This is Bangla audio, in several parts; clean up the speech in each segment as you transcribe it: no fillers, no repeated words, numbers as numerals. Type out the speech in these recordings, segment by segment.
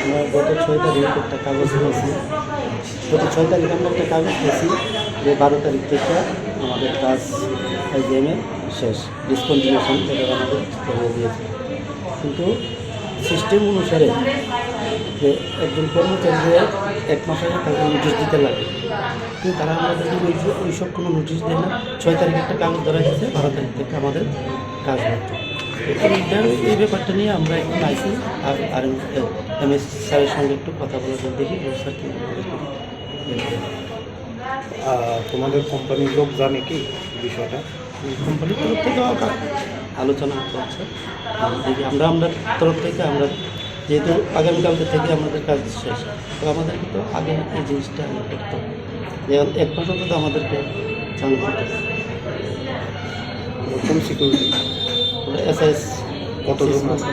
আমরা গত 6 তারিখ একটা কাগজ পেয়েছি। গত 6 তারিখ আমরা একটা কাগজ পেয়েছি যে 12 তারিখ থেকে আমাদের কাজ আইজিএমে শেষ, ডিসকন্টিনিউশন এটা আমাদের করিয়ে দিয়েছে। কিন্তু সিস্টেম অনুসারে যে একজন কর্মচারীদের 1 মাস আগে তাকে নোটিশ দিতে লাগে, কিন্তু তারা আমাদেরকে ওইসব কোনো নোটিশ দেয় না। 6 তারিখ একটা কাগজ ধরা গেছে, 12 তারিখ থেকে আমাদের কাজ হচ্ছে। এই ব্যাপারটা নিয়ে আমরা এখন আইসি আর এমএস স্যারের সঙ্গে একটু কথা বলার জন্য দেখি স্যার কি তোমাদের কোম্পানির লোক জানে কি বিষয়টা? কোম্পানির তরফ থেকে আলোচনা করছে। দেখি আমরা তরফ থেকে আমরা যেহেতু আগামীকালকে থেকে আমাদের কাজ শেষ, তো আমাদেরকে তো আগে এই জিনিসটা করতে হবে। যেমন 1 মাস অন্তত আমাদেরকে চালু করতে হবে। কোন সিকিউরিটি এসএস কতজন আছে?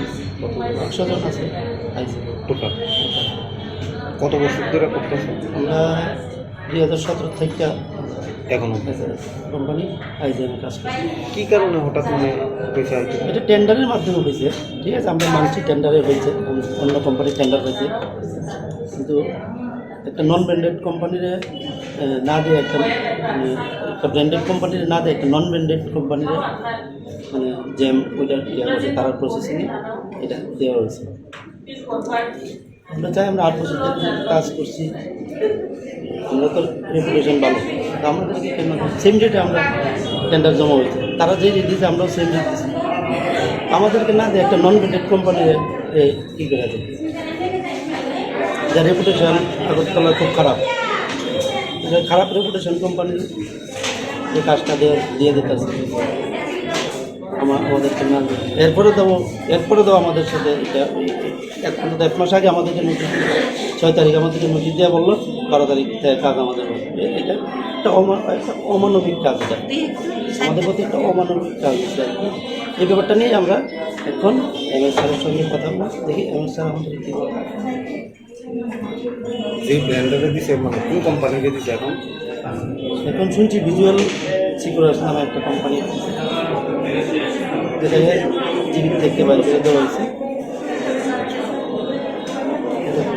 100 জন আছে আইসি টোটাল কত বছর ধরে করতেছে? আমরা 2017 থেকে এখনো কোম্পানি আইজিএমে কাজ করছি। কি কারণে হঠাৎ পয়সা আইতে? এটা টেন্ডারের মাধ্যমে হয়েছে, ঠিক আছে, আমরা মানছি টেন্ডারে হয়েছে, অন্য কোম্পানির টেন্ডার হয়েছে, কিন্তু একটা নন ব্র্যান্ডেড কোম্পানির না দিয়ে একটা একটা ব্র্যান্ডেড কোম্পানির না দিয়ে একটা নন ব্র্যান্ডেড কোম্পানির মানে জ্যাম ওইটা ইয়ে করছে, তারা প্রসেসিংয়ে এটা দেওয়া হয়েছে। আমরা চাই আমরা 8 বছর ধরে কাজ করছি, আমরা তো রেপুটেশন ভালো, তো আমাদেরকে কেন সেম ডেটে আমরা টেন্ডার জমা হয়েছে, তারা যে রেট দিয়েছে আমরাও সেম রেট দিচ্ছি। আমাদেরকে না দিয়ে একটা নন ব্র্যান্ডেড কোম্পানির কী করে দেয়, যার রেপুটেশন আগরতলা খুব খারাপ, খারাপ রেপুটেশন কোম্পানির যে কাজটা দিয়ে দিতেছে আমাদেরকে না। এরপরে দেবো আমাদের সাথে এটা 1 মাস আগে আমাদেরকে নোটিশ, 6 তারিখ আমাদেরকে নোটিশ দেওয়া বললো, 12 তারিখ থেকে কাজ আমাদের হবে। এটা একটা অমানবিক কাজ, এটা আমাদের প্রতি একটা অমানবিক কাজ। এই ব্যাপারটা নিয়ে আমরা এখন এমএস স্যারের সঙ্গে কথা বলছি, দেখি এমএস স্যার আমাদের কী বলে। যে ব্র্যান্ডারে দিছে মানে কোন কোম্পানিকে দিছে এখন শুনছি ভিজুয়াল সিকিউরিটি নামে একটা কোম্পানি, যেটাকে জীবিত থেকে বাইরে করে দেওয়া হয়েছে,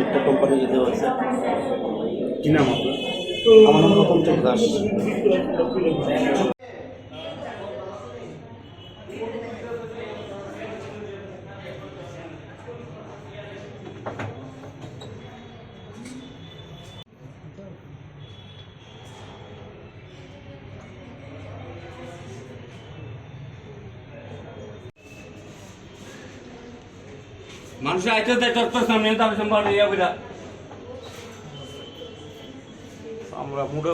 একটা কোম্পানি দেওয়া হয়েছে। কি নাম আপনার? আমার নাম রতন চন্দ্র দাস। মানুষ আইতে দেয় তোর সামনে তার সম্ভব ইয়া বুঝা আমরা মুড়ে